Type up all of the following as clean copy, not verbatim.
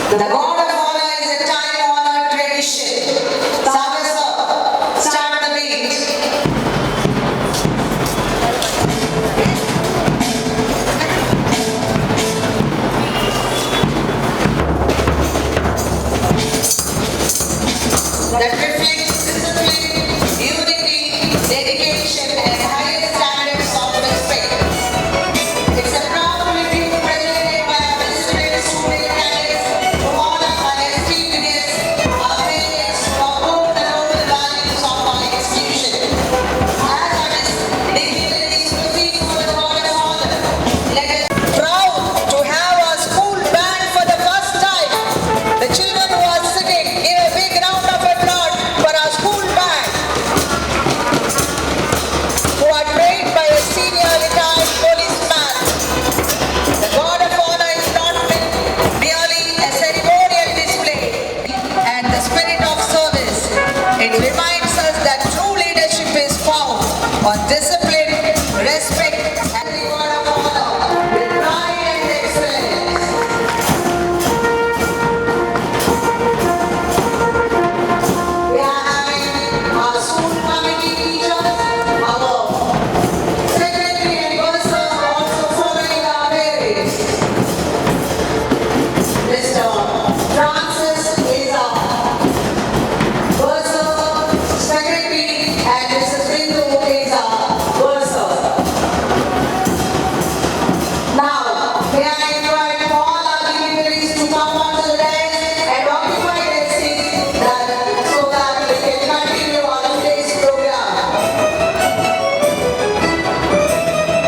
The God of honor is a time-honored tradition. Sagar sir, start the beat. That reflects discipline, unity, dedication, and higher standards of respect. It's a proud tribute presented by our visiting student candidates who honor our esteemed guests, our parents who uphold the noble values of our institution. As our dignitaries proceed for the God of honor, let us proud to have our school band for the first time. The children who are sitting, give a big round of applause for our school band, who are trained by a senior retired policeman. The God of honor is not merely a ceremonial display and the spirit of service. It reminds us that true leadership is found on discipline, respect, and the God of honor with pride and excellence. We are having our school committee teachers, our secretary and bursars also following our parents. Mr. Francis is our bursar, secretary, and Mrs. Bindu is our bursar. Now, may I invite all our dignitaries to come onto the dais and occupy their seats so that we can continue on today's program.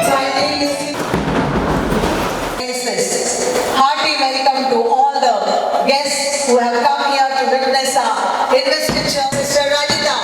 My name is hearty welcome to all the guests who have come here to witness our investiture. Sister Rajita,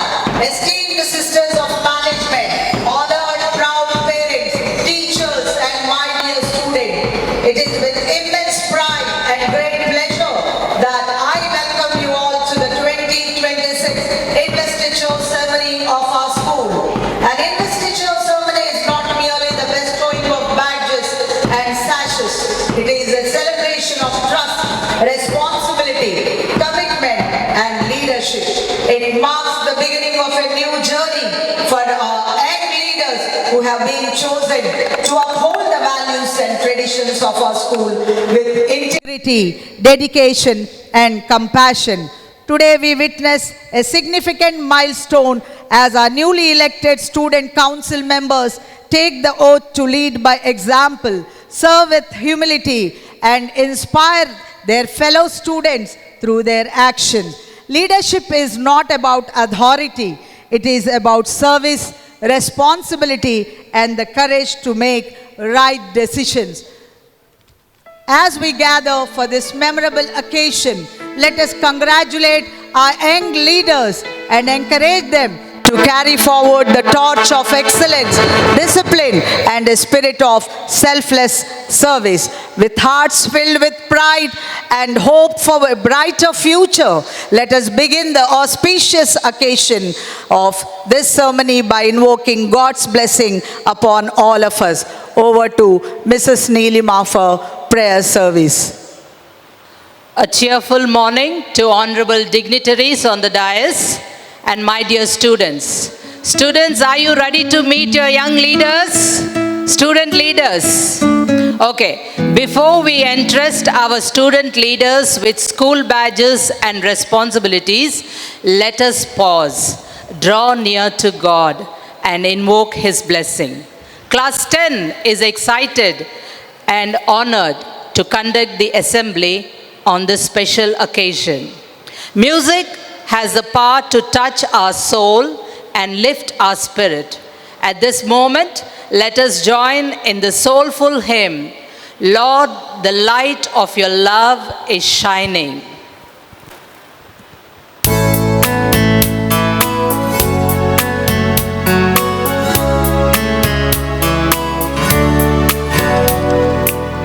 esteemed sisters of management, honored proud parents, teachers, and my dear students, it is with immense pride and great pleasure that I welcome you all to the 2026 investiture ceremony of our school. An investiture ceremony is not merely the bestowing of badges and sashes. It is a celebration of trust, responsibility, commitment, and leadership. It marks the beginning of a new journey for our young leaders who have been chosen to uphold the values and traditions of our school with integrity, dedication, and compassion. Today we witness a significant milestone as our newly elected student council members take the oath to lead by example, serve with humility, and inspire their fellow students through their action. Leadership is not about authority, it is about service, responsibility, and the courage to make right decisions. As we gather for this memorable occasion, let us congratulate our young leaders and encourage them to carry forward the torch of excellence, discipline, and a spirit of selfless service. With hearts filled with pride and hope for a brighter future, let us begin the auspicious occasion of this ceremony by invoking God's blessing upon all of us. Over to Mrs. Neelima for prayer service. A cheerful morning to honorable dignitaries on the dais and my dear students. Students, are you ready to meet your young leaders? Student leaders. Okay, before we entrust our student leaders with school badges and responsibilities, let us pause, draw near to God, and invoke His blessing. Class 10 is excited and honored to conduct the assembly on this special occasion. Music has the power to touch our soul and lift our spirit. At this moment, let us join in the soulful hymn, Lord, the light of your love is shining.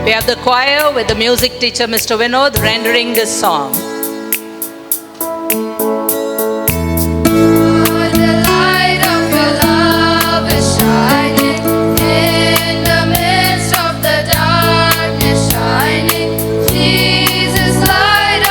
We have the choir with the music teacher, Mr. Vinod, rendering this song. Light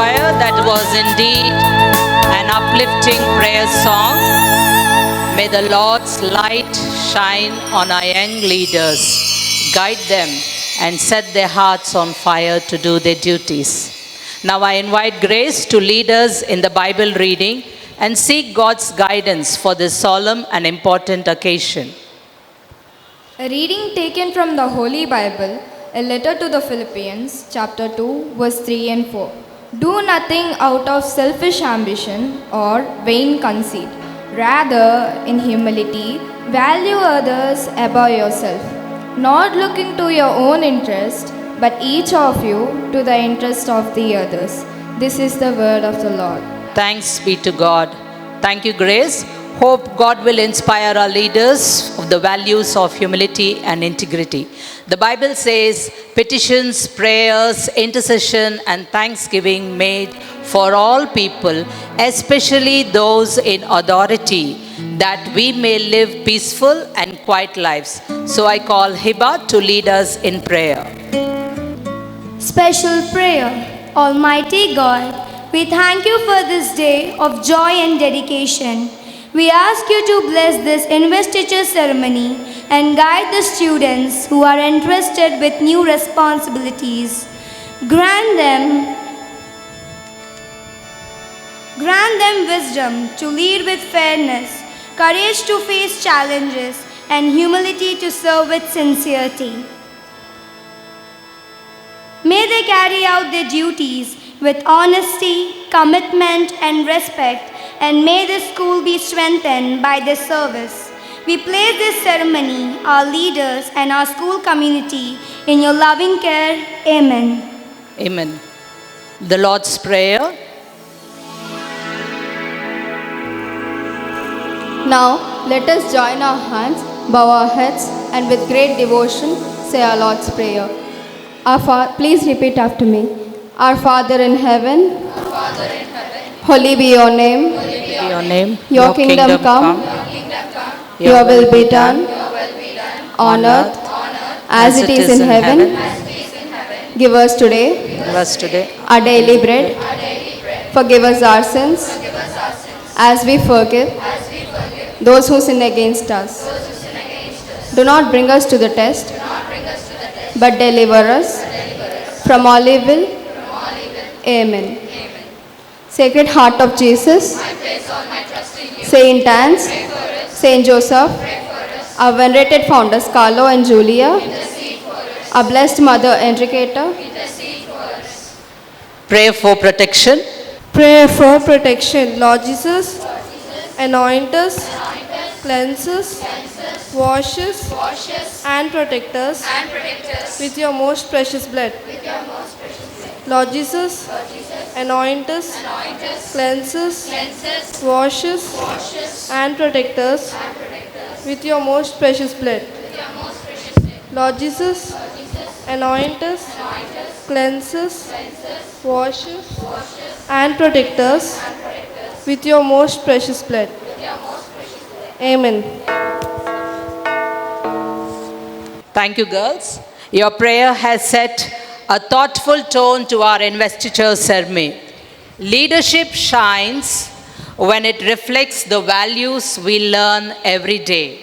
choir, that was indeed an uplifting prayer song. May the Lord's light shine on our young leaders, guide them and set their hearts on fire to do their duties. Now I invite Grace to lead us in the Bible reading and seek God's guidance for this solemn and important occasion. A reading taken from the Holy Bible, a letter to the Philippians, chapter 2, verse 3 and 4. Do nothing out of selfish ambition or vain conceit. Rather, in humility, value others above yourself, not looking to your own interest, but each of you to the interest of the others. This is the word of the Lord. Thanks be to God. Thank you, Grace. Hope God will inspire our leaders of the values of humility and integrity. The Bible says, petitions, prayers, intercession, and thanksgiving made for all people, especially those in authority, that we may live peaceful and quiet lives. So I call Hiba to lead us in prayer. Special prayer. Almighty God, we thank you for this day of joy and dedication. We ask you to bless this investiture ceremony and guide the students who are entrusted with new responsibilities. Grant them wisdom to lead with fairness, courage to face challenges, and humility to serve with sincerity. May they carry out their duties with honesty, commitment, and respect, and may the school be strengthened by their service. We place this ceremony, our leaders, and our school community in your loving care. Amen. Amen. The Lord's Prayer. Now, let us join our hands, bow our heads, and with great devotion say our Lord's Prayer. Please repeat after me. Our Father in heaven, holy be your name. Your name, Your kingdom come. Your will be done on earth as it is in heaven. Give us today Give us today our daily bread. Forgive us our sins as we forgive those who sin against us. Do not bring us to the test, but deliver us from all evil. Amen. Sacred Heart of Jesus, Saint Anne's, Saint Joseph, our venerated founders Carlo and Julia, our blessed mother Enriqueta. pray for protection. Prayer for protection. Lord Jesus, anoint us, cleanse us, wash us, and protect us with your most precious blood. Lord Jesus, anoint us, cleanse us, wash us, and protect us with your most precious blood. Lord Jesus, anoint us, cleanse us, wash us, and protect us with your most precious blood. Amen. Thank you, girls. Your prayer has set a thoughtful tone to our investiture ceremony. Leadership shines when it reflects the values we learn every day.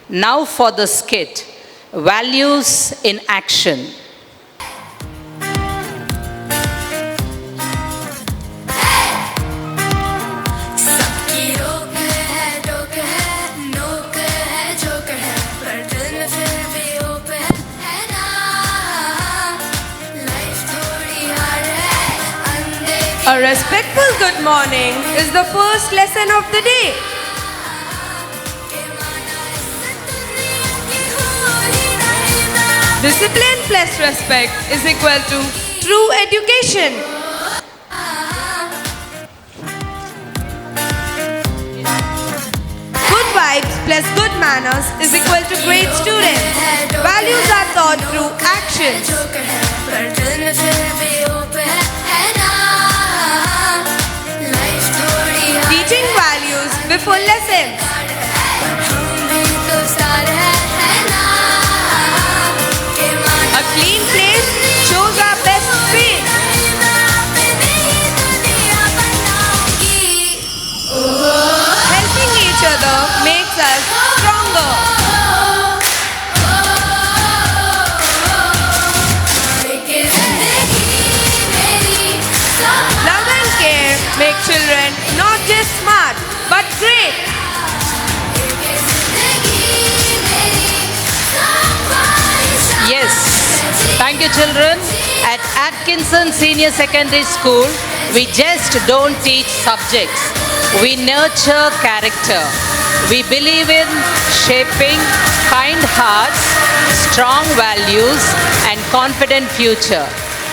Now for the skit, Values in Action. सबकी रोक है टोक है नोक है joke है पर दिल में फिर भी होप है ना लाइफ थोड़ी हार्ड है अनदेखी A respectful good morning is the first lesson of the day. के माना इस दुनिया की हो ही नहीं ना Discipline plus respect is equal to true education. Good vibes plus good manners is equal to great students. Values are taught through actions. Joke है पर दिल में फिर भी होप है ना लाइफ थोड़ी hard Teaching values before lessons. हम भी तो सार है ना A clean place shows our best faith. Thank you, children. At Atkinson Senior Secondary School, we just don't teach subjects. We nurture character. We believe in shaping kind hearts, strong values, and confident future.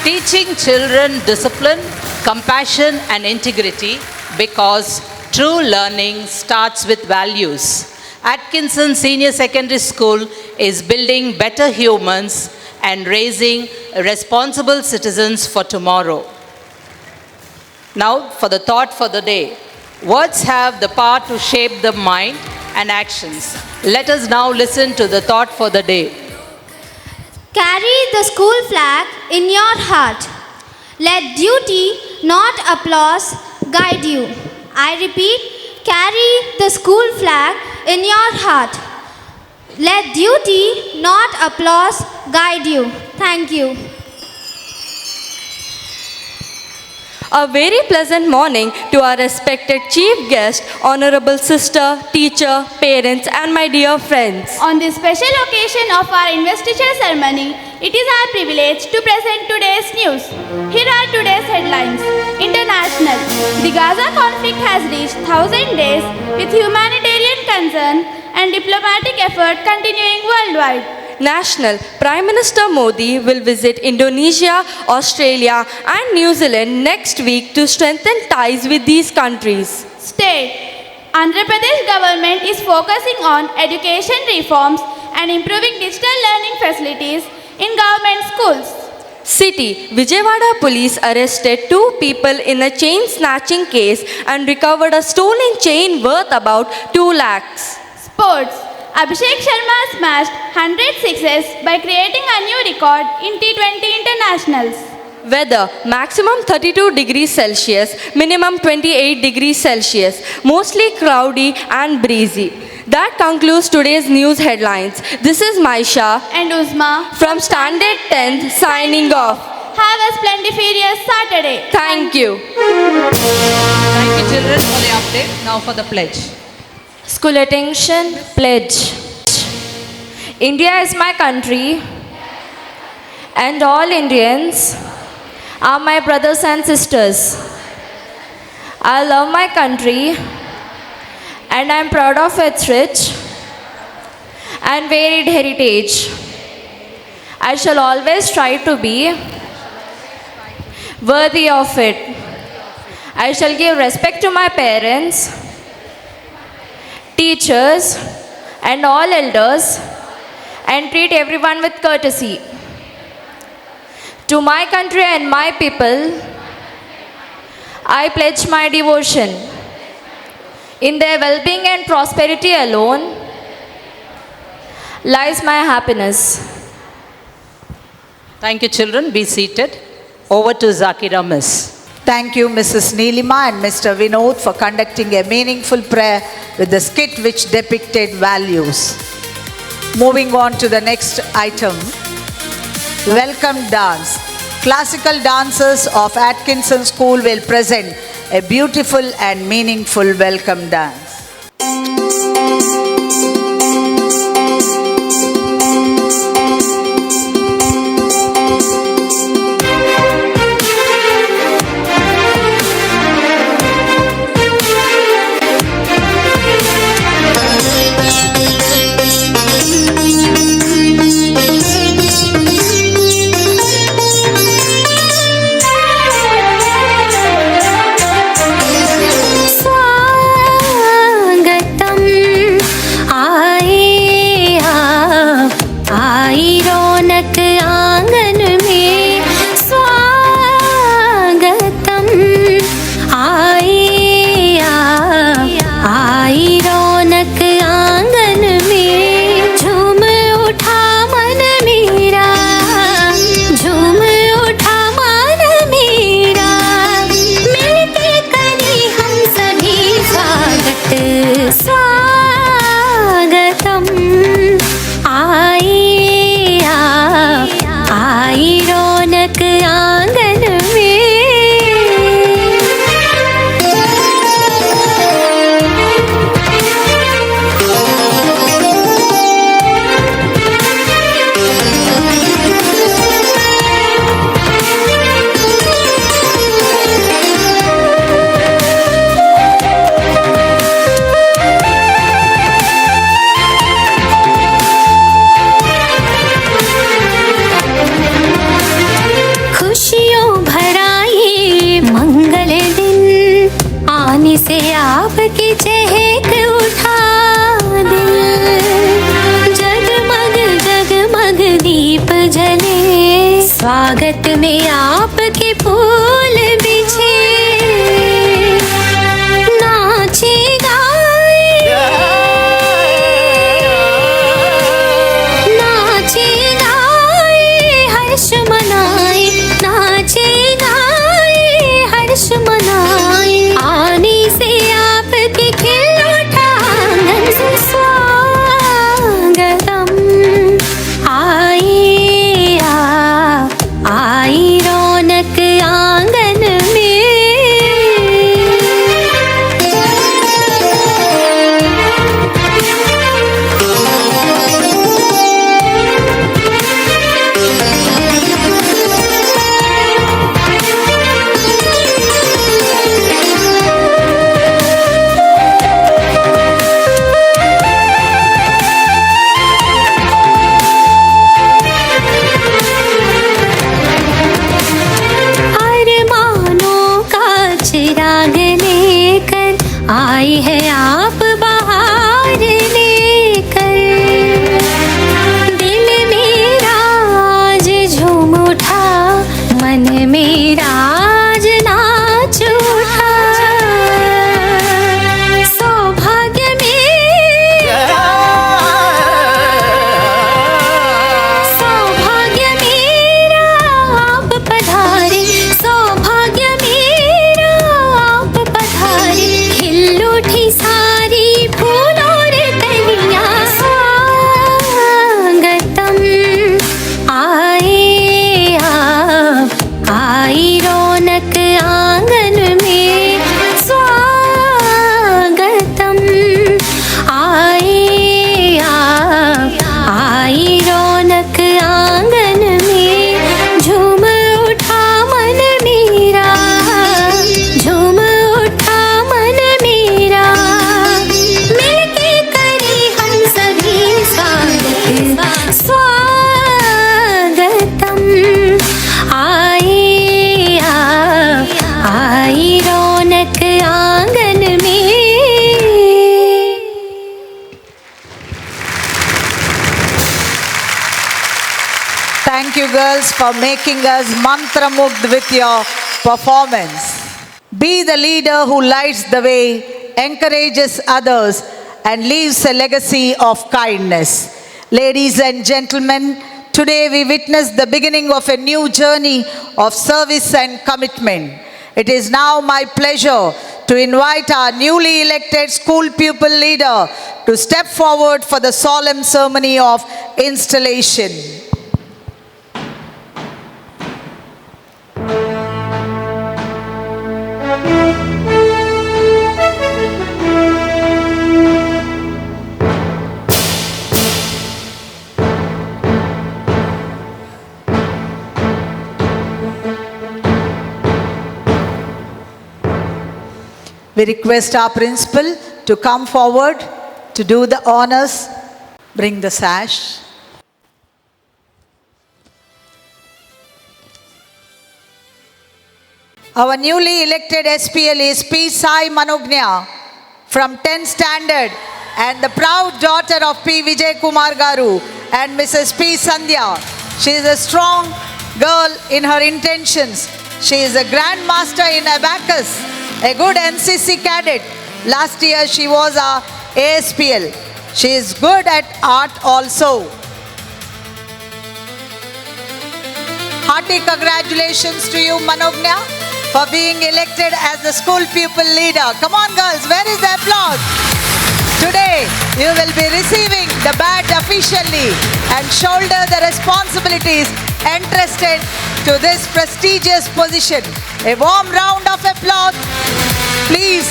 Teaching children discipline, compassion, and integrity because true learning starts with values. Atkinson Senior Secondary School is building better humans and raising responsible citizens for tomorrow. Now, for the thought for the day. Words have the power to shape the mind and actions. Let us now listen to the thought for the day. Carry the school flag in your heart. Let duty, not applause, guide you. I repeat, carry the school flag in your heart. Let duty, not applause, guide you. Thank you. A very pleasant morning to our respected chief guest, honorable sister, teacher, parents, and my dear friends. On this special occasion of our investiture ceremony, it is our privilege to present today's news. Here are today's headlines. International. The Gaza conflict has reached 1,000 days with humanitarian concern and diplomatic effort continuing worldwide. National. Prime Minister Modi will visit Indonesia, Australia, and New Zealand next week to strengthen ties with these countries. State. Andhra Pradesh government is focusing on education reforms and improving digital learning facilities in government schools. City. Vijayawada police arrested 2 people in a chain snatching case and recovered a stolen chain worth about 2 lakhs. Sports. Abhishek Sharma smashed 100 sixes by creating a new record in T20 internationals. Weather. Maximum 32 degrees Celsius, minimum 28 degrees Celsius. Mostly cloudy and breezy. That concludes today's news headlines. This is Maisha And Uzma from Standard 10th signing off. Have a splendiferous Saturday. Thank you. Thank you, children, for the update. Now for the pledge. School attention, pledge. India is my country and all Indians are my brothers and sisters. I love my country and I am proud of its rich and varied heritage. I shall always try to be worthy of it. I shall give respect to my parents, teachers, and all elders, and treat everyone with courtesy. To my country and my people, I pledge my devotion. In their well-being and prosperity alone lies my happiness. Thank you, children. Be seated. Over to Zakira Miss. Thank you, Mrs. Neelima and Mr. Vinod, for conducting a meaningful prayer with the skit which depicted values. Moving on to the next item, welcome dance. Classical dancers of Atkinson School will present a beautiful and meaningful welcome dance. स्वागत में आपके फूल बिछे नाचे गाए हर्ष मनाए नाचे गाए हर्ष मनाए आने से आपके खिल उठा आंगन से स्वागतम आए आई रौनक आंगन में आई है आप बाहर लेकर दिल मेरा आज झूम उठा मन मेरा आज नाच उठा सौभाग्य मेरा आप पधारे सौभाग्य मेरा आप पधारे खिल उठी सारी फूल और कलियां स्वागतम आए आप आई रौनक आंगन में स्वागतम आए आप आई रौनक आंगन में झूम उठा मन मेरा झूम उठा मन मेरा मिलके करें हम सभी स्वागतम आए आप आई रौनक आंगन में Thank you girls for making us mantramugd with your performance. Be the leader who lights the way, encourages others and leaves a legacy of kindness. Ladies and gentlemen, today we witness the beginning of a new journey of service and commitment. It is now my pleasure to invite our newly elected school pupil leader to step forward for the solemn ceremony of installation. We request our principal to come forward to do the honors. Bring the sash. Our newly elected SPL is P. Sai Manognya from 10th standard and the proud daughter of P. Vijay Kumar Garu and Mrs. P. Sandhya. She is a strong girl in her intentions. She is a grandmaster in abacus, a good NCC cadet. Last year she was our ASPL. She is good at art also. Hearty congratulations to you, Manognya, for being elected as the school pupil leader. Come on girls, where is the applause? Today, you will be receiving the badge officially and shoulder the responsibilities entrusted to this prestigious position. A warm round of applause, please,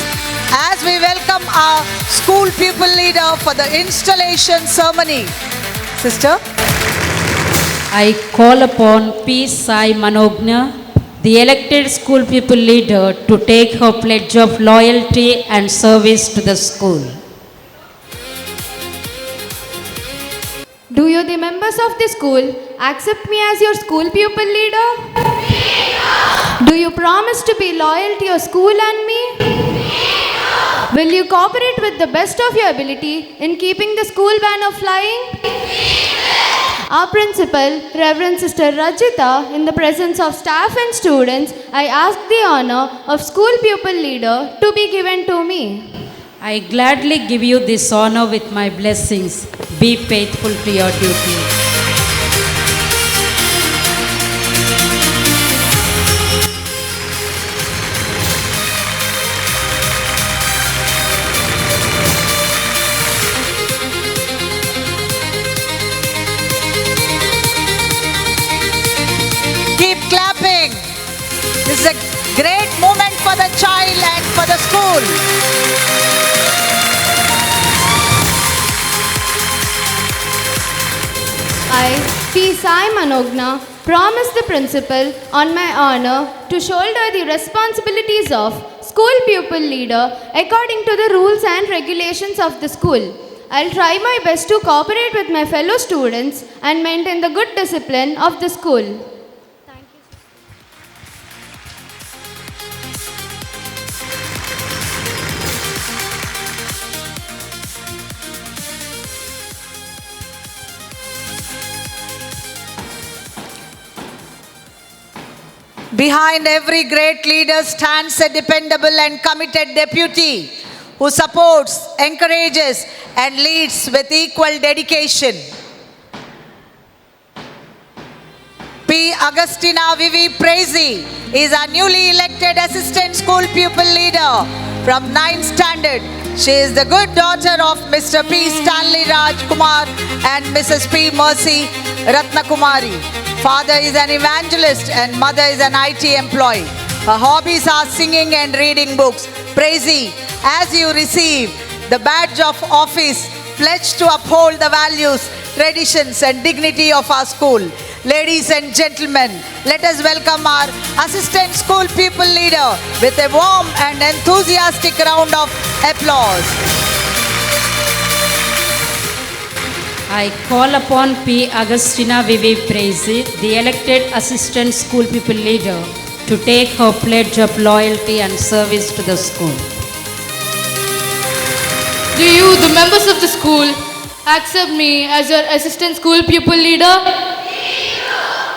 as we welcome our school pupil leader for the installation ceremony. Sister. I call upon P. Sai Manognya, the elected school pupil leader, to take her pledge of loyalty and service to the school. Do you, the members of the school, accept me as your school pupil leader? Do you promise to be loyal to your school and me? Will you cooperate with the best of your ability in keeping the school banner flying? Our principal, Reverend Sister Rajita, in the presence of staff and students, I ask the honor of school pupil leader to be given to me. I gladly give you this honor with my blessings. Be faithful to your duty. Keep clapping. This is a great moment for the child and for the school. I, P. Sai Manogna, promise the principal on my honor to shoulder the responsibilities of school pupil leader according to the rules and regulations of the school. I'll try my best to cooperate with my fellow students and maintain the good discipline of the school. Behind every great leader stands a dependable and committed deputy who supports, encourages, and leads with equal dedication. P. Agustina Vivi Prezi is our newly elected assistant school pupil leader from 9th standard. She is the good daughter of Mr. P. Stanley Raj Kumar and Mrs. P. Mercy Ratnakumari. Father is an evangelist and mother is an IT employee. Her hobbies are singing and reading books. Prezi, as you receive the badge of office, pledge to uphold the values, traditions and dignity of our school. Ladies and gentlemen, let us welcome our assistant school pupil leader with a warm and enthusiastic round of applause. I call upon P. Agustina Vivi Prezi, the elected assistant school pupil leader, to take her pledge of loyalty and service to the school. Do you, the members of the school, accept me as your assistant school pupil leader?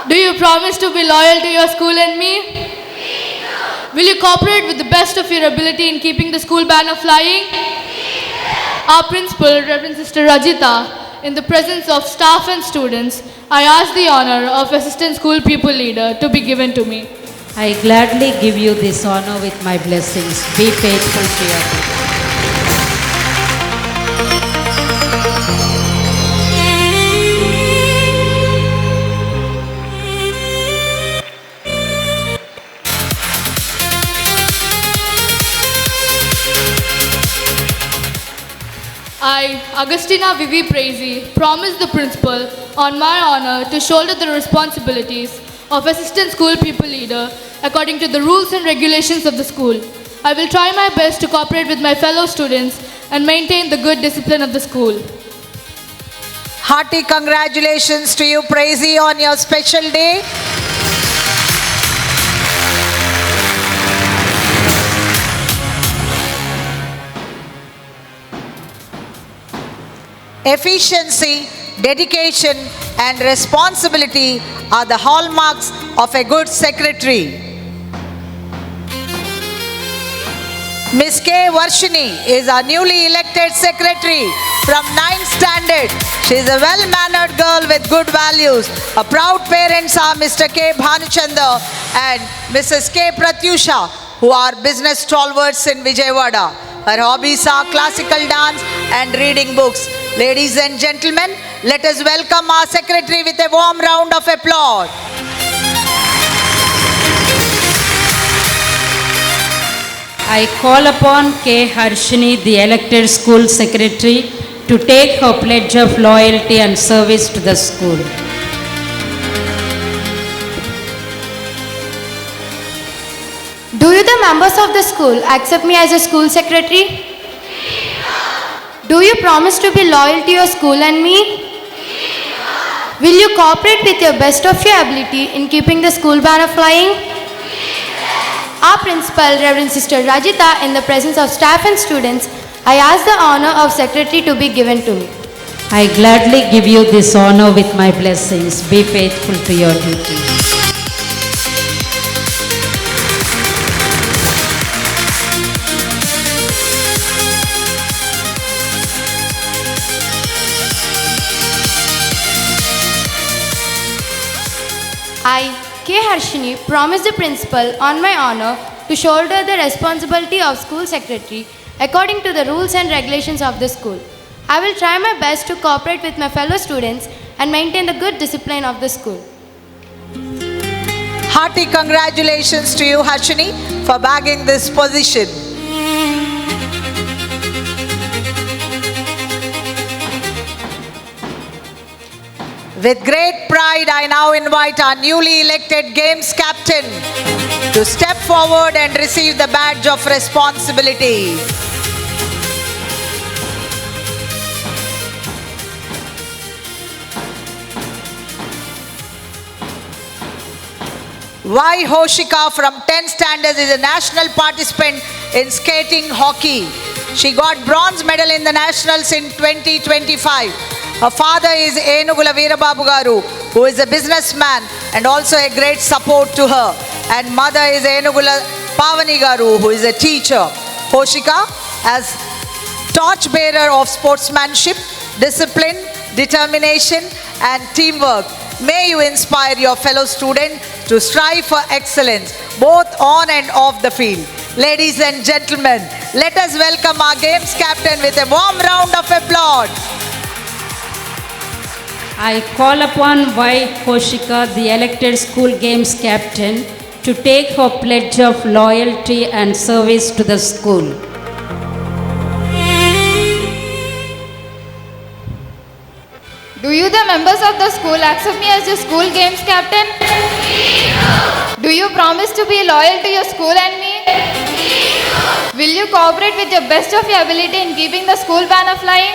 Do you promise to be loyal to your school and me? Will you cooperate with the best of your ability in keeping the school banner flying? Our principal, Reverend Sister Rajita, in the presence of staff and students, I ask the honor of assistant school pupil leader to be given to me. I gladly give you this honor with my blessings. Be faithful to your duty. I, Agustina Vivi Prezi, promise the principal on my honor to shoulder the responsibilities of assistant school pupil leader according to the rules and regulations of the school. I will try my best to cooperate with my fellow students and maintain the good discipline of the school. Hearty congratulations to you, Prezi, on your special day. Efficiency, dedication, and responsibility are the hallmarks of a good secretary. Ms. K. Varshini is our newly elected secretary from 9th standard. She is a well-mannered girl with good values. Her proud parents are Mr. K. Bhanuchanda and Mrs. K. Pratyusha, who are business stalwarts in Vijayawada. Her hobbies are classical dance and reading books. Ladies and gentlemen, let us welcome our secretary with a warm round of applause. I call upon K. Harshini, the elected school secretary, to take her pledge of loyalty and service to the school. Do you, the members of the school, accept me as a school secretary? Do you promise to be loyal to your school and me? Will you cooperate with your best of your ability in keeping the school banner flying? Our principal, Reverend Sister Rajita, in the presence of staff and students, I ask the honor of secretary to be given to me. I gladly give you this honor with my blessings. Be faithful to your duty. I, K. Harshini, promise the principal on my honor to shoulder the responsibility of school secretary according to the rules and regulations of the school. I will try my best to cooperate with my fellow students and maintain the good discipline of the school. Hearty congratulations to you, Harshini, for bagging this position. With great pride, I now invite our newly elected Games Captain to step forward and receive the badge of responsibility. Y. Hoshika from 10th standard is a national participant in skating hockey. She got bronze medal in the nationals in 2025. Her father is Enugula Veerababu Garu, who is a businessman and also a great support to her. And mother is Enugula Pavani Garu, who is a teacher. Hoshika, as torchbearer of sportsmanship, discipline, determination and teamwork, may you inspire your fellow students to strive for excellence, both on and off the field. Ladies and gentlemen, let us welcome our Games Captain with a warm round of applause. I call upon Y. Hoshika, the elected school games captain, to take her pledge of loyalty and service to the school. Do you, the members of the school, accept me as your school games captain? Do you promise to be loyal to your school and me? Will you cooperate with your best of your ability in keeping the school banner flying?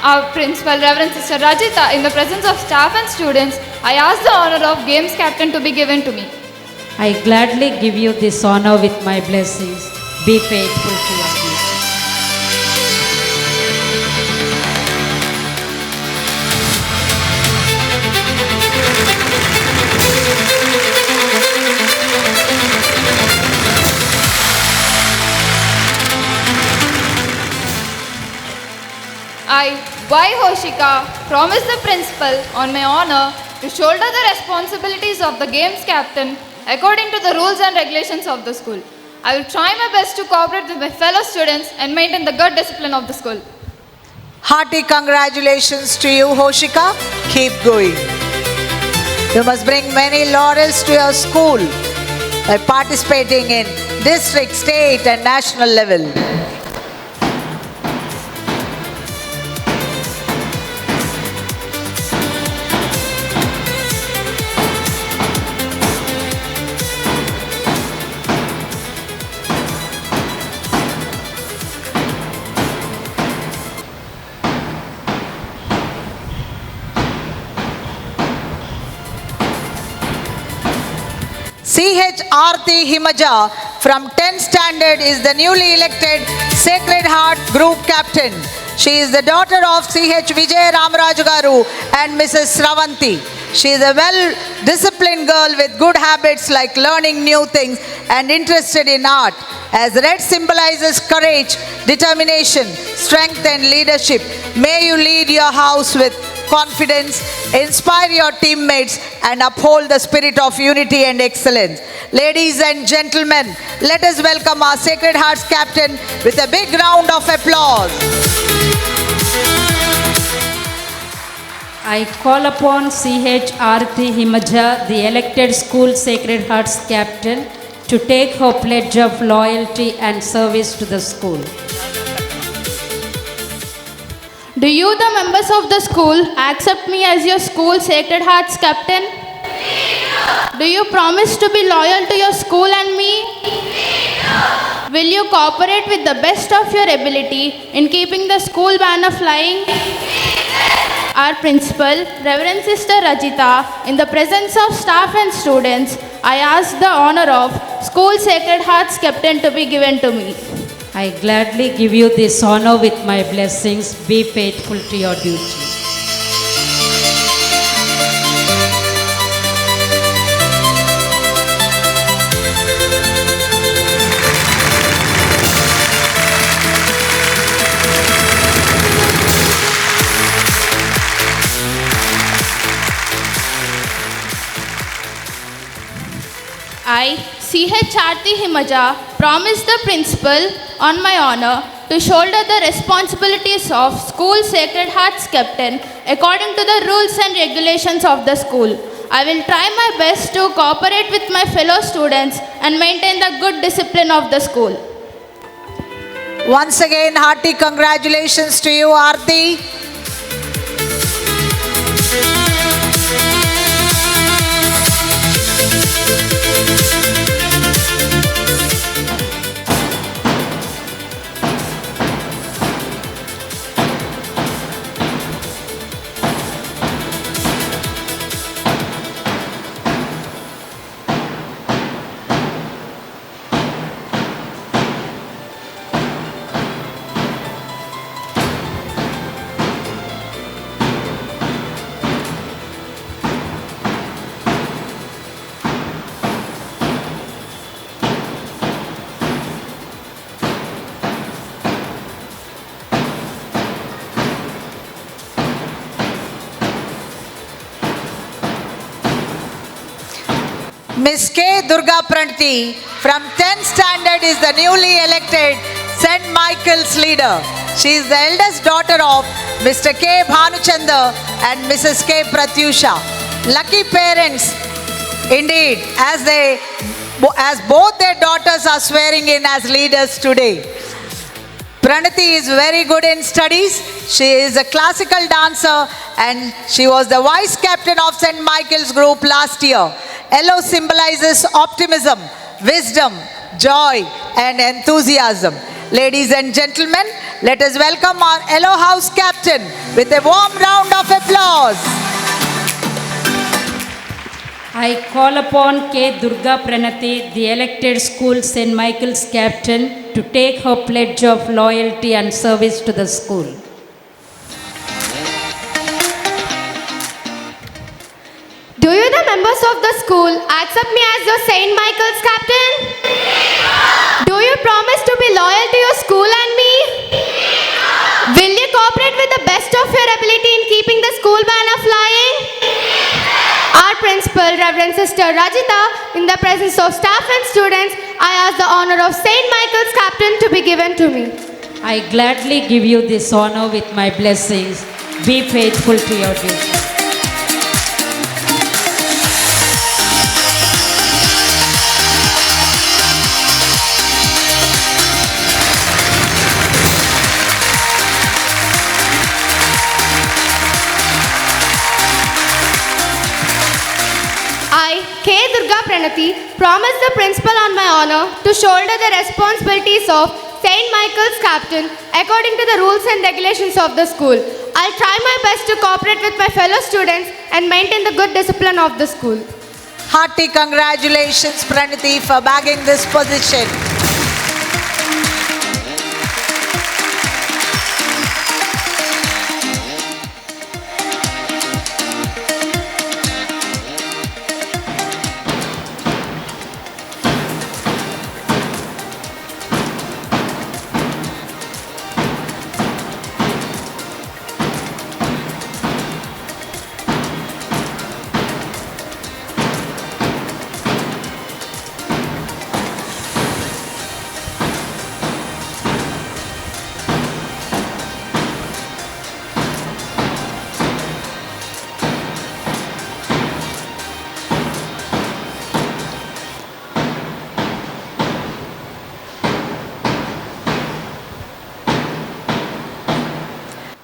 Our principal, Reverend Sister Rajita, in the presence of staff and students, I ask the honor of games captain to be given to me. I gladly give you this honor with my blessings. Be faithful to your duty. I, Y. Hoshika, promise the principal on my honor to shoulder the responsibilities of the games captain according to the rules and regulations of the school. I will try my best to cooperate with my fellow students and maintain the good discipline of the school. Hearty congratulations to you, Hoshika. Keep going. You must bring many laurels to your school by participating in district, state and national level. C.H. Aarti Himaja from 10th standard is the newly elected Sacred Heart Group Captain. She is the daughter of C.H. Vijay Ramaraju Garu and Mrs. Sravanti. She is a well-disciplined girl with good habits like learning new things and interested in art. As red symbolizes courage, determination, strength and leadership, may you lead your house with confidence, inspire your teammates and uphold the spirit of unity and excellence. Ladies and gentlemen, let us welcome our Sacred Hearts captain with a big round of applause. I call upon C.H. Aarti Himaja, the elected school Sacred Hearts captain, to take her pledge of loyalty and service to the school. Do you, the members of the school, accept me as your school Sacred Hearts captain? Do you promise to be loyal to your school and me? Will you cooperate with the best of your ability in keeping the school banner flying? Our principal, Reverend Sister Rajita, in the presence of staff and students, I ask the honor of School Sacred Hearts Captain to be given to me. I gladly give you this honor with my blessings. Be faithful to your duty. I, C.H. Charti Himaja, promise the principal on my honor to shoulder the responsibilities of School Sacred Hearts Captain according to the rules and regulations of the school. I will try my best to cooperate with my fellow students and maintain the good discipline of the school. Once again, hearty congratulations to you, Aarti. Miss K. Durga Pranati from 10th standard is the newly elected St. Michael's leader. She is the eldest daughter of Mr. K. Bhanuchanda and Mrs. K. Pratyusha. Lucky parents indeed, as both their daughters are swearing in as leaders today. Pranati is very good in studies. She is a classical dancer and she was the vice captain of St. Michael's group last year. Yellow symbolizes optimism, wisdom, joy and enthusiasm. Ladies and gentlemen, let us welcome our Yellow House captain with a warm round of applause. I call upon K. Durga Pranati, the elected school St. Michael's captain, to take her pledge of loyalty and service to the school. Do you, the members of the school, accept me as your St. Michael's captain? Do you promise to be loyal to your school and me? Will you cooperate with the best of your ability in keeping the school banner flying? Our principal, Reverend Sister Rajita, in the presence of staff and students, I ask the honor of St. Michael's captain to be given to me. I gladly give you this honor with my blessings. Be faithful to your duty. I, K. Durga Pranati, promise the principal on my honor to shoulder the responsibilities of St. Michael's captain according to the rules and regulations of the school. I'll try my best to cooperate with my fellow students and maintain the good discipline of the school. Hearty congratulations, Pranati, for bagging this position.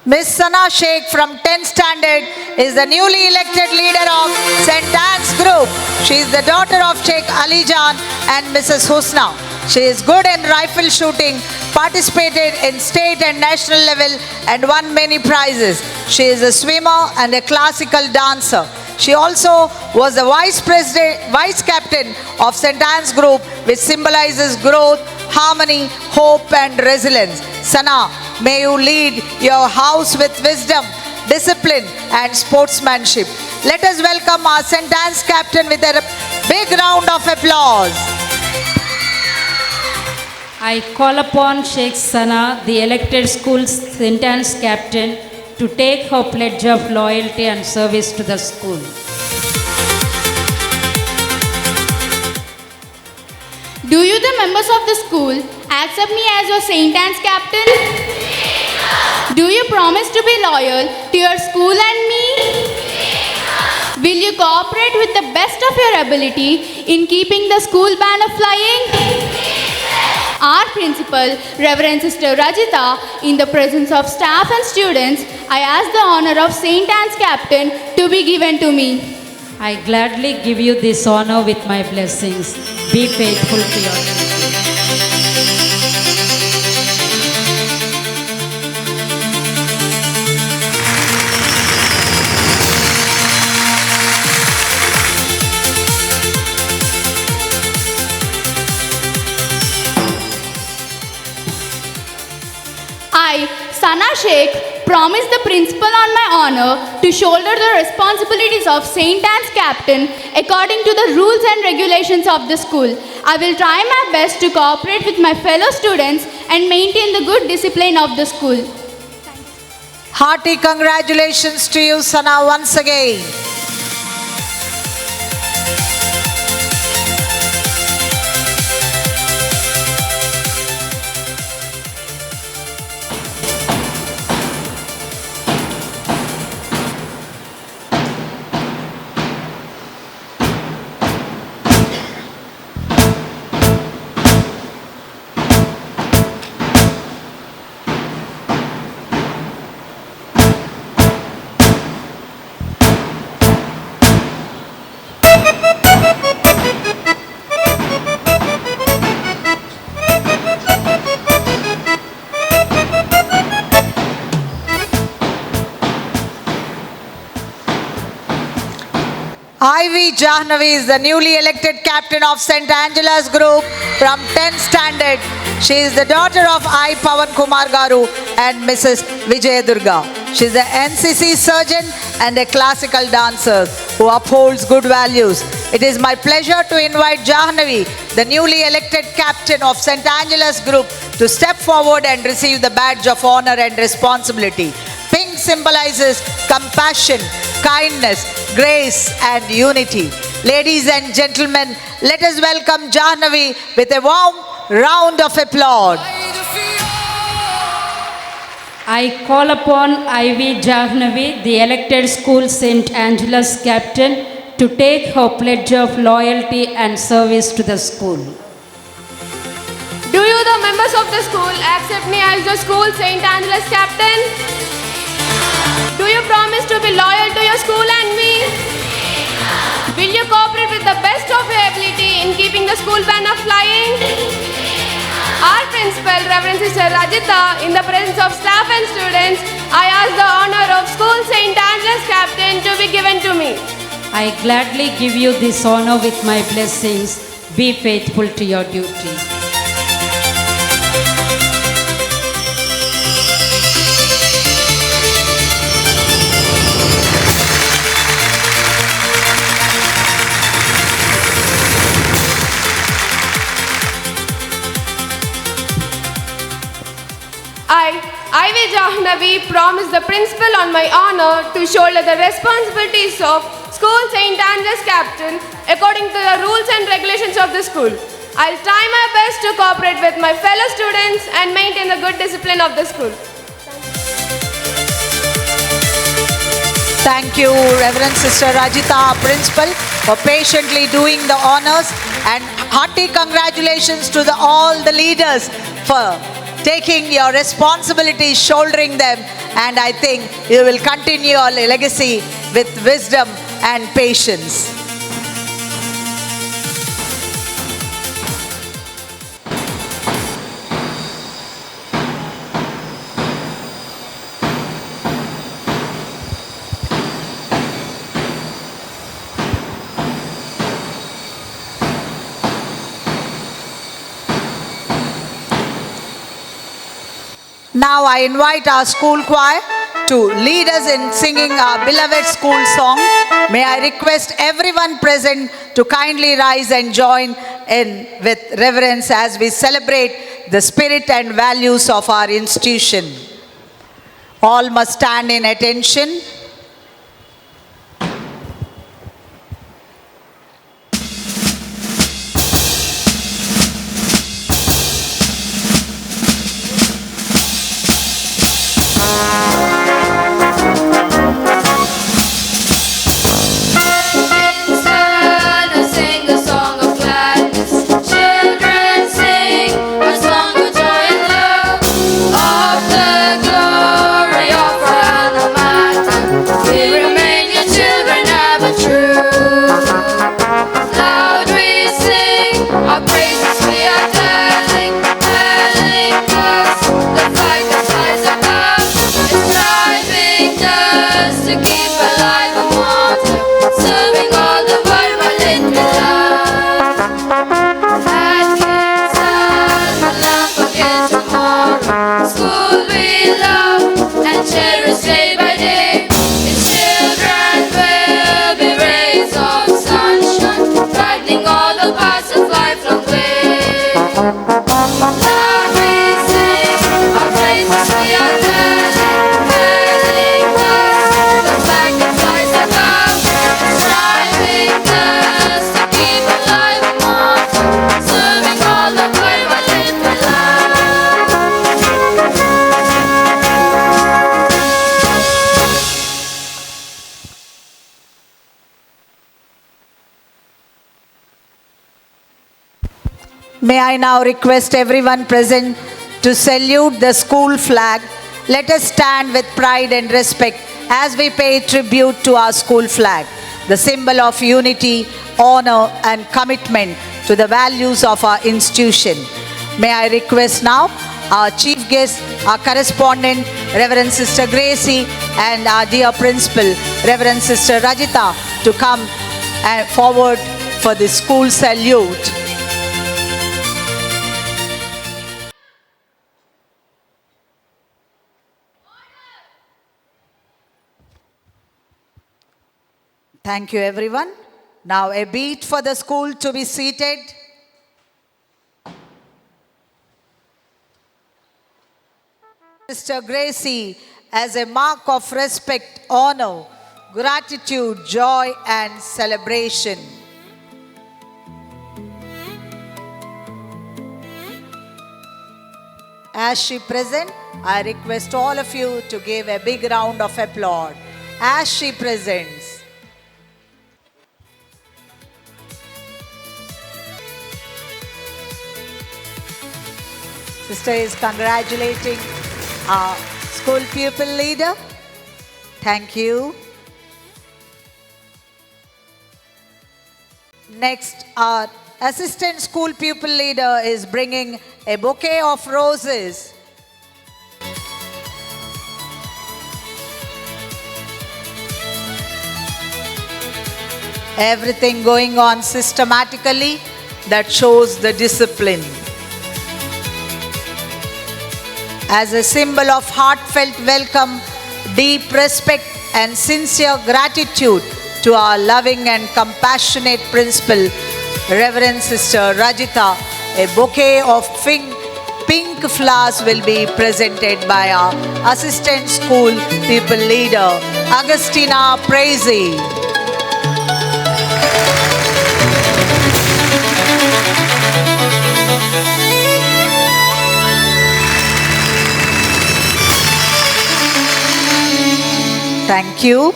Miss Sana Sheikh from 10th standard is the newly elected leader of St. Anne's Group. She is the daughter of Sheikh Ali Jan and Mrs. Husna. She is good in rifle shooting, participated in state and national level and won many prizes. She is a swimmer and a classical dancer. She also was the vice captain of St. Anne's Group, which symbolizes growth, harmony, hope and resilience. Sana, may you lead your house with wisdom, discipline and sportsmanship. Let us welcome our St. Anne's captain with a big round of applause. I call upon Sheikh Sana, the elected school's St. Anne's captain, to take her pledge of loyalty and service to the school. Do you, the members of the school, accept me as your St. Anne's captain? Do you promise to be loyal to your school and me? Will you cooperate with the best of your ability in keeping the school banner flying? Our principal, Reverend Sister Rajita, in the presence of staff and students, I ask the honor of St. Anne's captain to be given to me. I gladly give you this honor with my blessings. Be faithful to your duty. I, Sana Sheikh, promise the principal on my honor to shoulder the responsibilities of St. Anne's captain according to the rules and regulations of the school. I will try my best to cooperate with my fellow students and maintain the good discipline of the school. Hearty congratulations to you, Sana, once again. Ivy Jahnavi is the newly elected captain of St. Angela's Group from 10th standard. She is the daughter of I. Pawan Kumar Garu and Mrs. Vijay Durga. She is an NCC surgeon and a classical dancer who upholds good values. It is my pleasure to invite Jahnavi, the newly elected captain of St. Angela's Group, to step forward and receive the badge of honor and responsibility. Pink symbolizes compassion, kindness, grace and unity. Ladies and gentlemen, let us welcome Jahnavi with a warm round of applause. I call upon Ivy Jahnavi, the elected school St. Angela's captain, to take her pledge of loyalty and service to the school. Do you, the members of the school, accept me as the school St. Angela's captain? Do you promise to be loyal to your school and me? Will you cooperate with the best of your ability in keeping the school banner flying? Our principal, Reverend Sister Rajita, in the presence of staff and students, I ask the honor of school St. Angela's captain to be given to me. I gladly give you this honor with my blessings. Be faithful to your duty. I, Ivy Jahnavi, promise the principal on my honor to shoulder the responsibilities of school St. Angela's captain according to the rules and regulations of the school. I'll try my best to cooperate with my fellow students and maintain the good discipline of the school. Thank you, Reverend Sister Rajita, our principal, for patiently doing the honors, and hearty congratulations to all the leaders for taking your responsibilities, shouldering them, and I think you will continue your legacy with wisdom and patience. Now I invite our school choir to lead us in singing our beloved school song. May I request everyone present to kindly rise and join in with reverence as we celebrate the spirit and values of our institution. All must stand in attention. May I now request everyone present to salute the school flag. Let us stand with pride and respect as we pay tribute to our school flag, the symbol of unity, honor, and commitment to the values of our institution. May I request now our chief guest, our correspondent, Reverend Sister Gracie, and our dear principal, Reverend Sister Rajita, to come forward for the school salute. Thank you, everyone. Now a beat for the school to be seated. Sister Gracie, as a mark of respect, honor, gratitude, joy, and celebration. As she presents, I request all of you to give a big round of applause as she presents. Sister is congratulating our school pupil leader. Thank you. Next, our assistant school pupil leader is bringing a bouquet of roses. Everything going on systematically, that shows the discipline. As a symbol of heartfelt welcome, deep respect, and sincere gratitude to our loving and compassionate principal, Reverend Sister Rajita, a bouquet of pink flowers will be presented by our assistant school pupil leader, Agustina Praise. Thank you.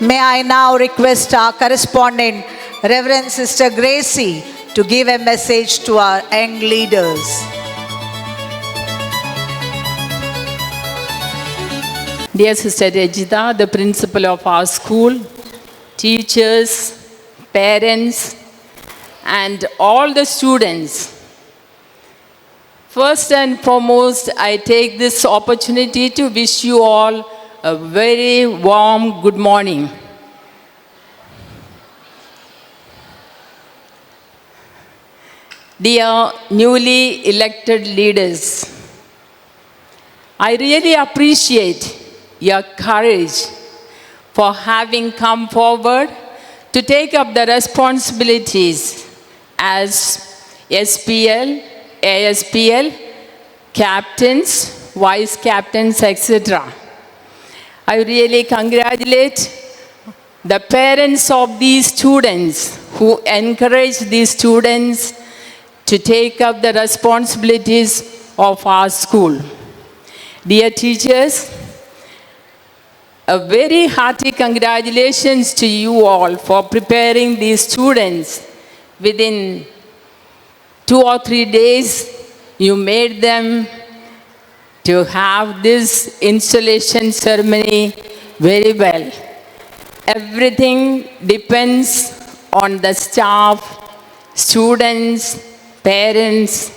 May I now request our correspondent, Reverend Sister Gracie, to give a message to our young leaders. Dear Sister Rajita, the principal of our school, teachers, parents, and all the students, first and foremost, I take this opportunity to wish you all a very warm good morning. Dear newly elected leaders, I really appreciate your courage for having come forward to take up the responsibilities as SPL, ASPL, captains, vice captains, etc. I really congratulate the parents of these students who encourage these students to take up the responsibilities of our school. Dear teachers, a very hearty congratulations to you all for preparing these students. Within 2 or 3 days, you made them to have this installation ceremony very well. Everything depends on the staff, students, parents,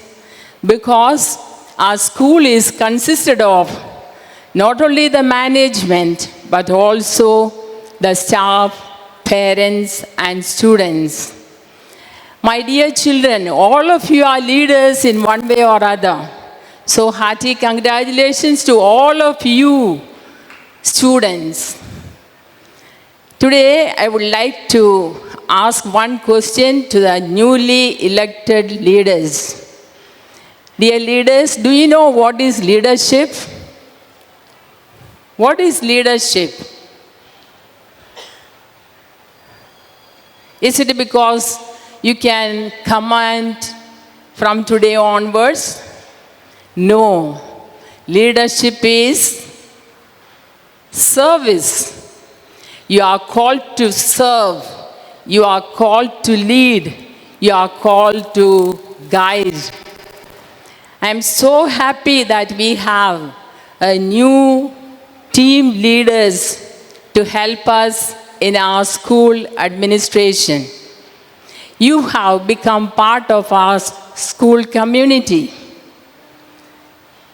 because our school is consisted of not only the management, but also the staff, parents, and students. My dear children, all of you are leaders in one way or other. So hearty congratulations to all of you students. Today, I would like to ask one question to the newly elected leaders. Dear leaders, do you know what is leadership? What is leadership? Is it because you can command from today onwards? No. Leadership is service. You are called to serve. You are called to lead. You are called to guide. I am so happy that we have a new team leaders to help us in our school administration. You have become part of our school community.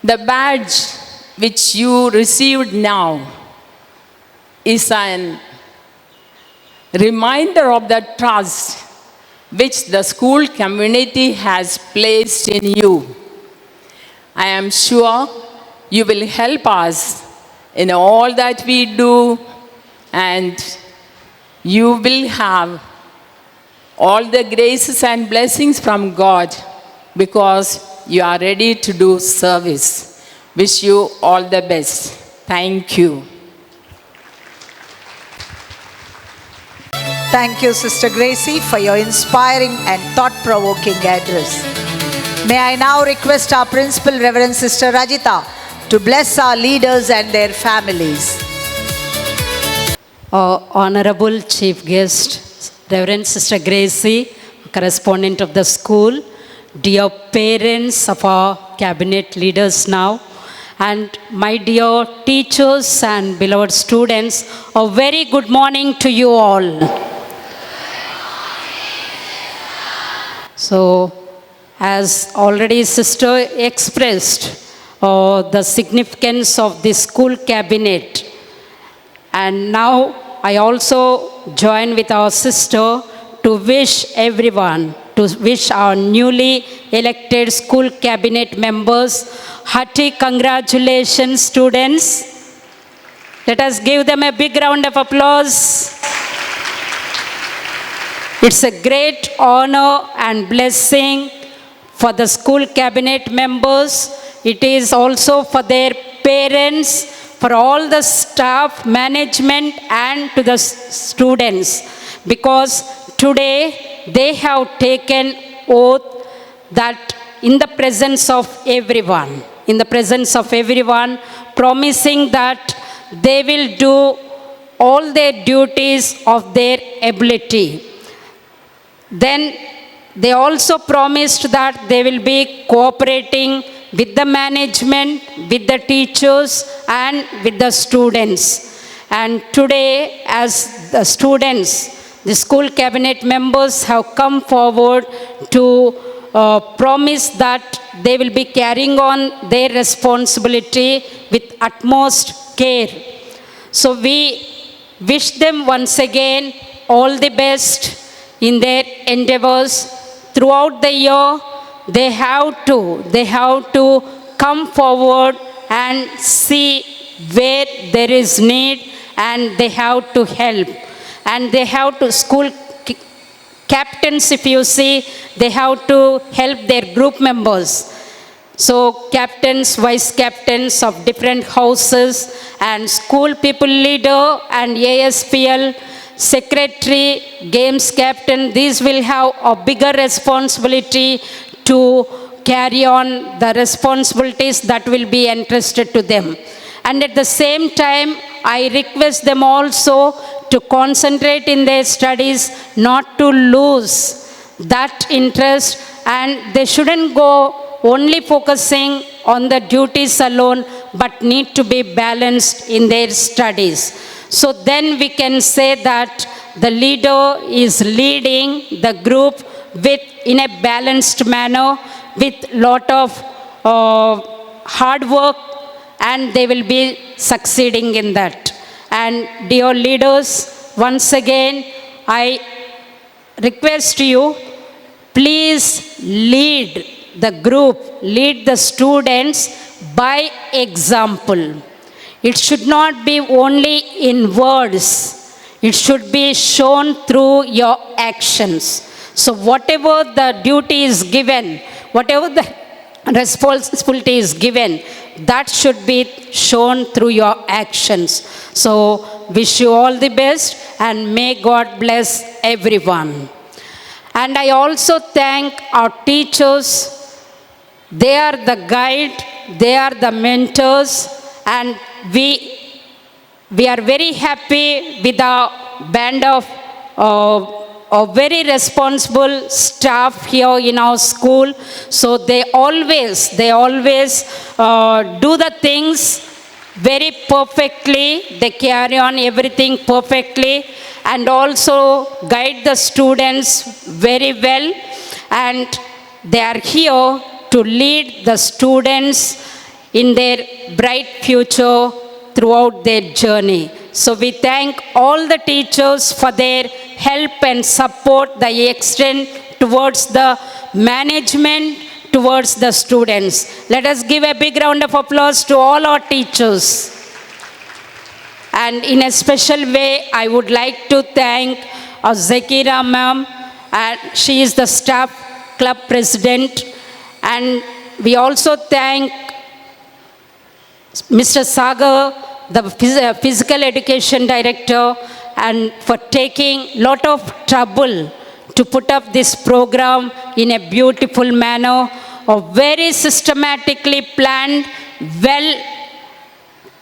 The badge which you received now is an reminder of the trust which the school community has placed in you. I am sure you will help us in all that we do, and you will have all the graces and blessings from God because you are ready to do service. Wish you all the best. Thank you. Thank you, Sister Gracie, for your inspiring and thought-provoking address. May I now request our Principal, Reverend Sister Rajita, to bless our leaders and their families. Honorable Chief Guest, Reverend Sister Gracie, correspondent of the school, dear parents of our cabinet leaders now, and my dear teachers and beloved students, a very good morning to you all. So, as already Sister expressed, the significance of the school cabinet, and now I also join with our sister to wish everyone, to wish our newly elected school cabinet members hearty congratulations, students. Let us give them a big round of applause. It's a great honor and blessing for the school cabinet members. It is also for their parents, for all the staff, management, and to the students, because today they have taken oath that in the presence of everyone, promising that they will do all their duties of their ability. Then they also promised that they will be cooperating with the management, with the teachers, and with the students. And today, as the students, the school cabinet members have come forward to promise that they will be carrying on their responsibility with utmost care. So we wish them once again all the best in their endeavors. Throughout the year, they have to come forward and see where there is need and they have to help. And they have to, school captains, if you see, they have to help their group members. So captains, vice captains of different houses and school people leader and ASPL, secretary, games captain, these will have a bigger responsibility to carry on the responsibilities that will be entrusted to them. And at the same time, I request them also to concentrate in their studies, not to lose that interest, and they shouldn't go only focusing on the duties alone, but need to be balanced in their studies. So then we can say that the leader is leading the group in a balanced manner with lot of hard work, and they will be succeeding in that. And dear leaders, once again, I request you, please lead the group, lead the students by example. It should not be only in words. It should be shown through your actions. So whatever the duty is given, whatever the responsibility is given, that should be shown through your actions. So wish you all the best and may God bless everyone. And I also thank our teachers. They are the guide, they are the mentors, and we are very happy with our band of very responsible staff here in our school. So they always do the things very perfectly. They carry on everything perfectly and also guide the students very well. And they are here to lead the students in their bright future throughout their journey. So we thank all the teachers for their help and support they extend towards the management, towards the students. Let us give a big round of applause to all our teachers. And in a special way, I would like to thank Zakira ma'am, and she is the staff club president. And we also thank Mr. Sagar, the physical education director, and for taking lot of trouble to put up this program in a beautiful manner, or very systematically planned, well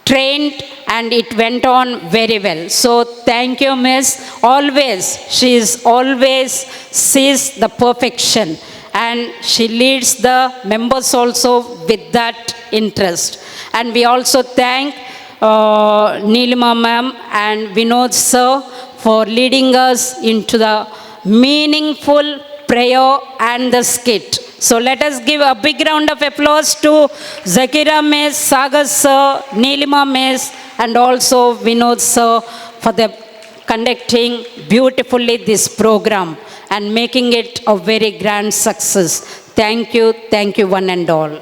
trained, and it went on very well. So thank you, Miss. Always, she always sees the perfection, and she leads the members also with that interest. And we also thank Neelima ma'am and Vinod sir for leading us into the meaningful prayer and the skit. So let us give a big round of applause to Zakira Miss, Sagar sir, Neelima Miss, and also Vinod sir for the conducting beautifully this program and making it a very grand success. Thank you one and all.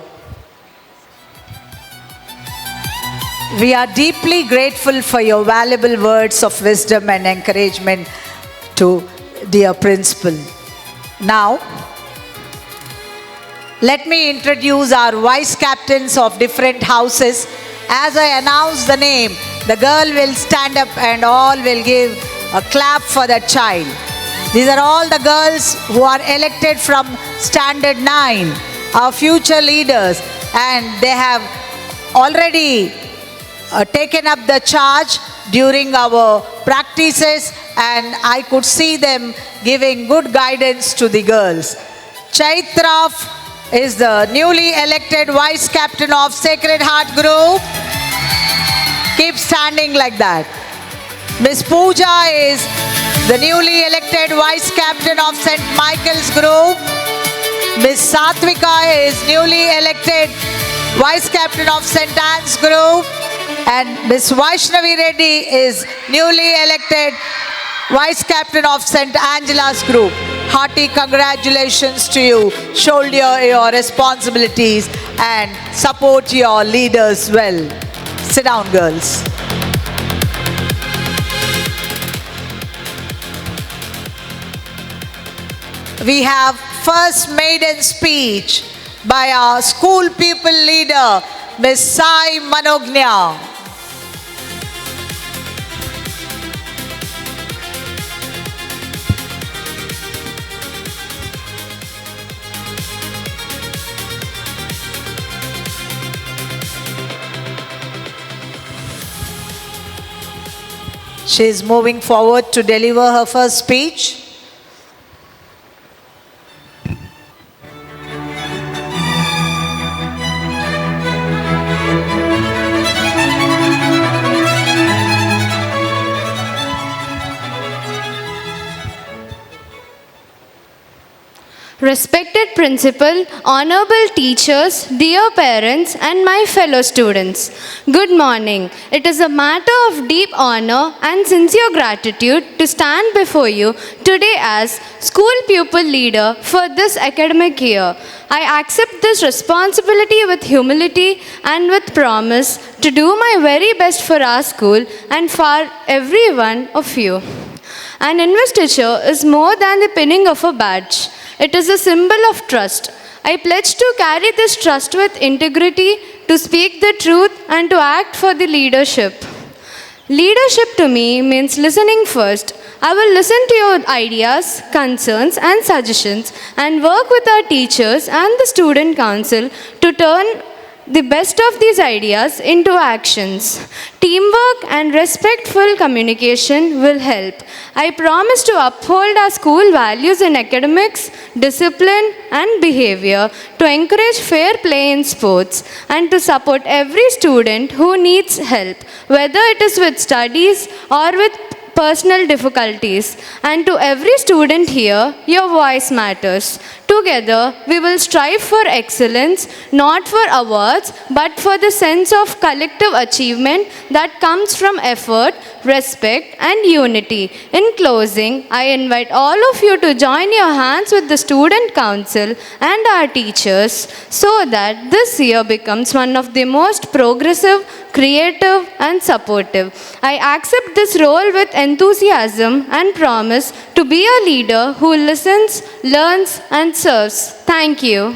We are deeply grateful for your valuable words of wisdom and encouragement to dear principal. Now, let me introduce our vice captains of different houses. As I announce the name, the girl will stand up and all will give a clap for the child. These are all the girls who are elected from Standard 9, our future leaders, and they have already taken up the charge during our practices, and I could see them giving good guidance to the girls. Chaitra is the newly elected vice captain of Sacred Heart Group. Keep standing like that. Miss Pooja is the newly elected vice captain of St. Michael's Group. Miss Satvika is newly elected vice captain of St. Anne's Group. And Miss Vaishnavi Reddy is newly elected vice captain of St. Angela's Group. hearty congratulations to you. Shoulder your responsibilities and support your leaders well. Sit down, girls. We have first maiden speech by our school people leader, Ms. Sai Manognya. She is moving forward to deliver her first speech. Respected Principal, Honorable Teachers, dear parents and my fellow students, good morning. It is a matter of deep honor and sincere gratitude to stand before you today as school pupil leader for this academic year. I accept this responsibility with humility and with promise to do my very best for our school and for every one of you. An investiture is more than the pinning of a badge. It is a symbol of trust. I pledge to carry this trust with integrity, to speak the truth and to act for the leadership. Leadership to me means listening first. I will listen to your ideas, concerns and suggestions and work with our teachers and the student council to turn the best of these ideas into actions. Teamwork and respectful communication will help. I promise to uphold our school values in academics, discipline and behavior, to encourage fair play in sports and to support every student who needs help, whether it is with studies or with personal difficulties. And to every student here, your voice matters. Together, we will strive for excellence, not for awards, but for the sense of collective achievement that comes from effort, respect, and unity. In closing, I invite all of you to join your hands with the Student Council and our teachers so that this year becomes one of the most progressive, creative, and supportive. I accept this role with enthusiasm and promise to be a leader who listens, learns, and serves. Thank you.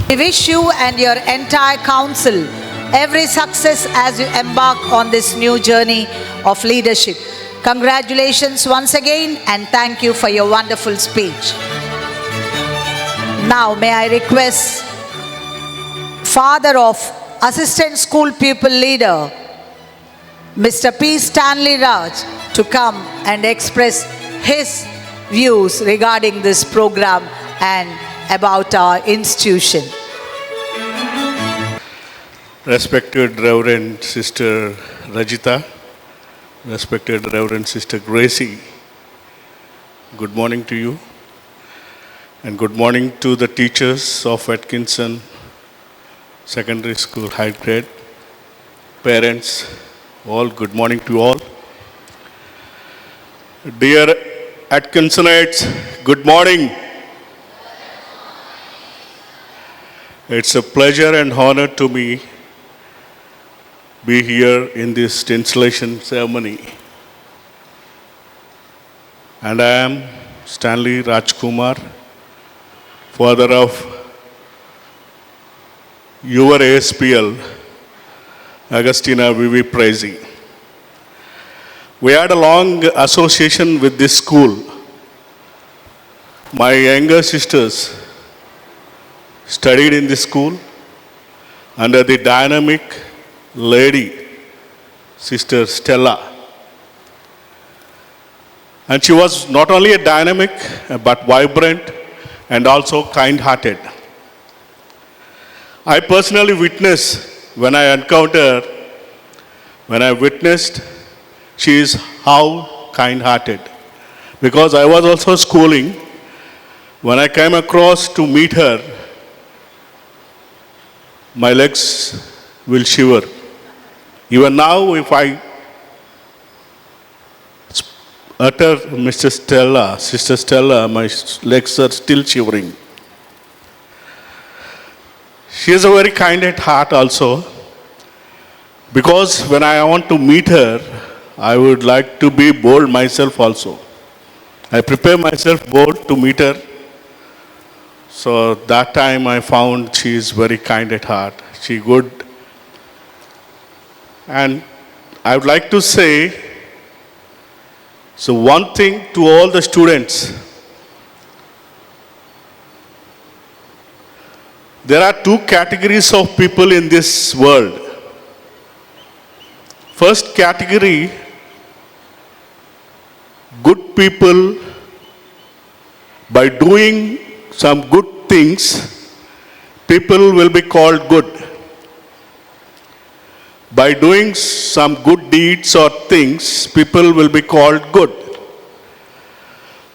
We wish you and your entire council every success as you embark on this new journey of leadership. Congratulations once again and thank you for your wonderful speech. Now may I request Father of Assistant School Pupil Leader, Mr. P. Stanley Raj, to come and express his views regarding this program and about our institution. Respected Reverend Sister Rajita, respected Reverend Sister Gracie, good morning to you and good morning to the teachers of Atkinson Secondary School High Grade, parents, all good morning to all. Dear Atkinsonites, good morning. It's a pleasure and honor to me be here in this installation ceremony. And I am Stanley Rajkumar, father of your ASPL, Agustina Vivi Prezi. We had a long association with this school. My younger sisters studied in this school under the dynamic lady, Sister Stella. And she was not only a dynamic, but vibrant and also kind-hearted. I personally witnessed, when I witnessed, she is how kind-hearted. Because I was also schooling, when I came across to meet her, my legs will shiver. Even now, if I utter Mr. Stella, Sister Stella, my legs are still shivering. She is a very kind at heart also, because when I want to meet her, I would like to be bold myself also. I prepare myself bold to meet her. So that time I found she is very kind at heart. She good. And I would like to say, so one thing to all the students. There are two categories of people in this world. First category, good people. By doing some good things, people will be called good. By doing some good deeds or things, people will be called good.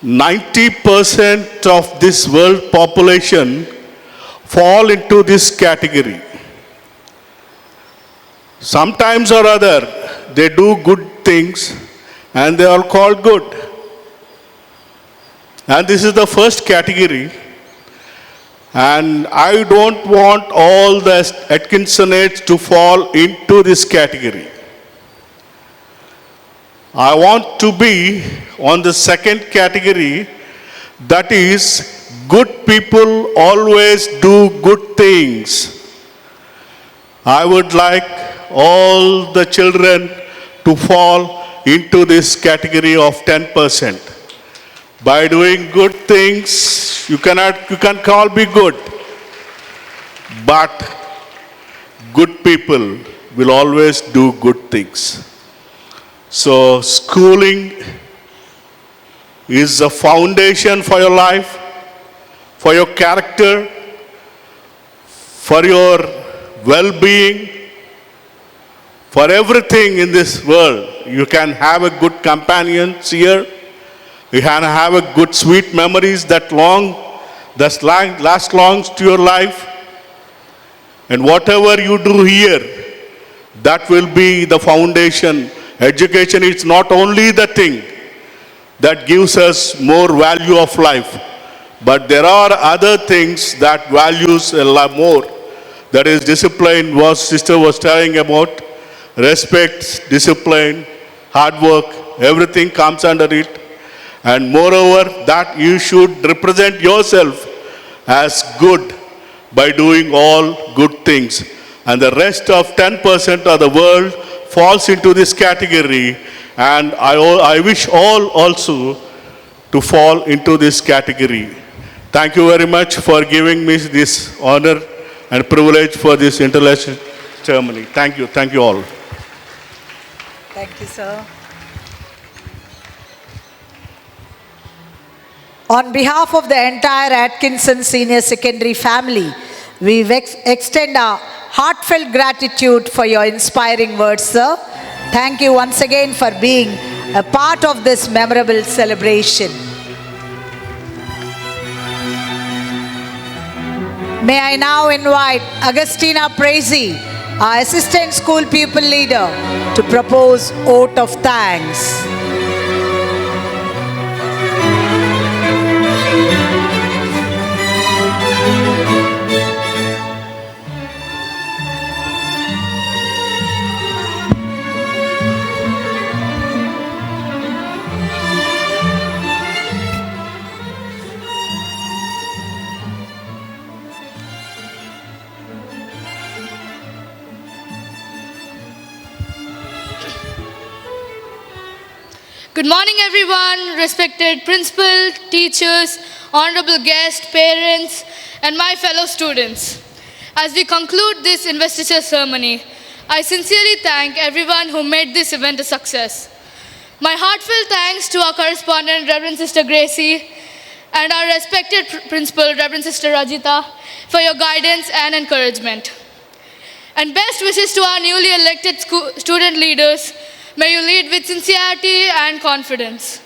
90% of this world population fall into this category. Sometimes or other, they do good things and they are called good. And this is the first category. And I don't want all the Atkinsonites to fall into this category. I want to be on the second category, that is, good people always do good things. I would like all the children to fall into this category of 10%. By doing good things, you can all be good. But good people will always do good things. So schooling is the foundation for your life, for your character, for your well-being, for everything in this world. You can have a good companions here. You can have a good sweet memories that last long to your life. And whatever you do here, that will be the foundation. Education is not only the thing that gives us more value of life, but there are other things that values a lot more. That is discipline, what sister was telling about. Respect, discipline, hard work, everything comes under it. And moreover, that you should represent yourself as good by doing all good things. And the rest of 10% of the world falls into this category. And I wish all also to fall into this category. Thank you very much for giving me this honor and privilege for this intellectual ceremony. Thank you all. Thank you, sir. On behalf of the entire Atkinson Senior Secondary family, we extend our heartfelt gratitude for your inspiring words, sir. Thank you once again for being a part of this memorable celebration. May I now invite Agustina Prezi, our Assistant School Pupil Leader, to propose oath of thanks. Good morning, everyone, respected principal, teachers, honorable guests, parents, and my fellow students. As we conclude this investiture ceremony, I sincerely thank everyone who made this event a success. My heartfelt thanks to our correspondent, Reverend Sister Gracie, and our respected principal, Reverend Sister Rajita, for your guidance and encouragement. And best wishes to our newly elected student leaders. May you lead with sincerity and confidence.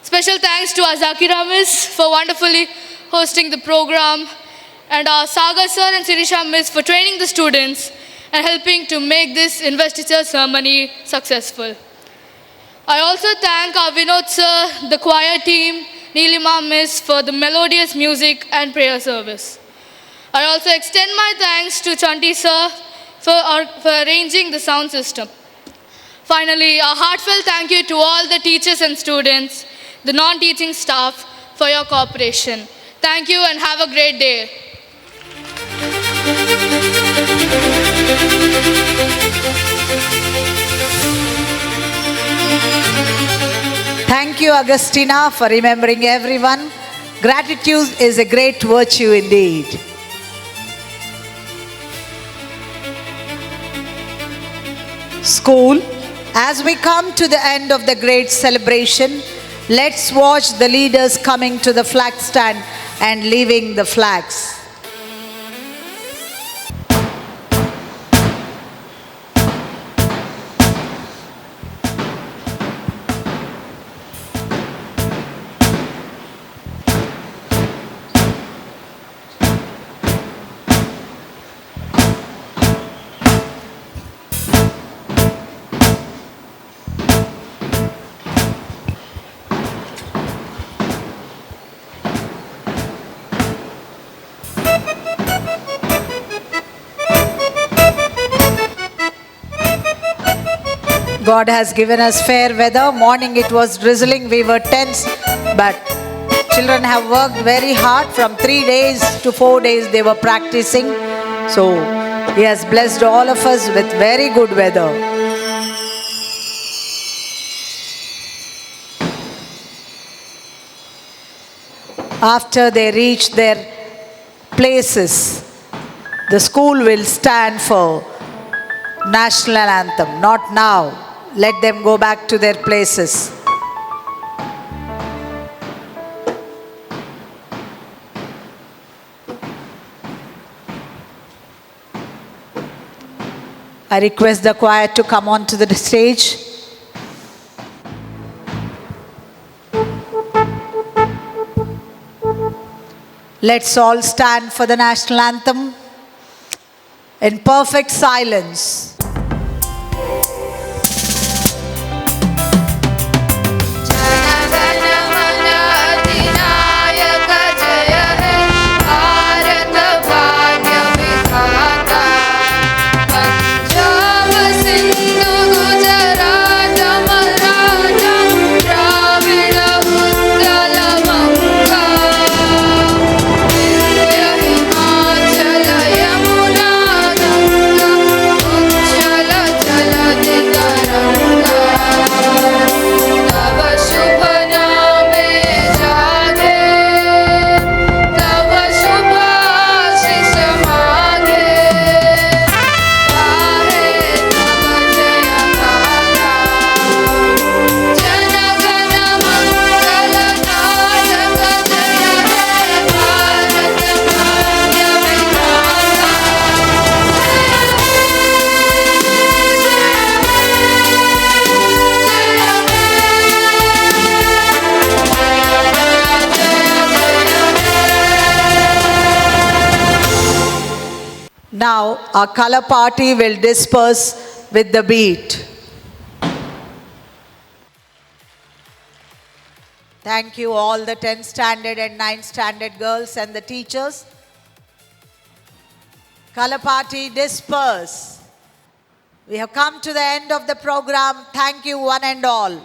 Special thanks to our Zakira Miss for wonderfully hosting the program, and our Sagar Sir and Sirisha Miss for training the students and helping to make this investiture ceremony successful. I also thank our Vinod sir, the choir team, Neelima Miss for the melodious music and prayer service. I also extend my thanks to Chanti sir for arranging the sound system. Finally, a heartfelt thank you to all the teachers and students, the non-teaching staff for your cooperation. Thank you and have a great day. Thank you, Agustina, for remembering everyone. Gratitude is a great virtue indeed. School, as we come to the end of the great celebration, let's watch the leaders coming to the flag stand and leaving the flags. God has given us fair weather. Morning it was drizzling, we were tense, but children have worked very hard. From 3 days to 4 days they were practicing. So He has blessed all of us with very good weather. After they reach their places, the school will stand for national anthem. Not now. Let them go back to their places. I request the choir to come onto the stage. Let's all stand for the national anthem in perfect silence. Now, our color party will disperse with the beat. Thank you all the 10th standard and 9th standard girls and the teachers. Color party disperse. We have come to the end of the program. Thank you one and all.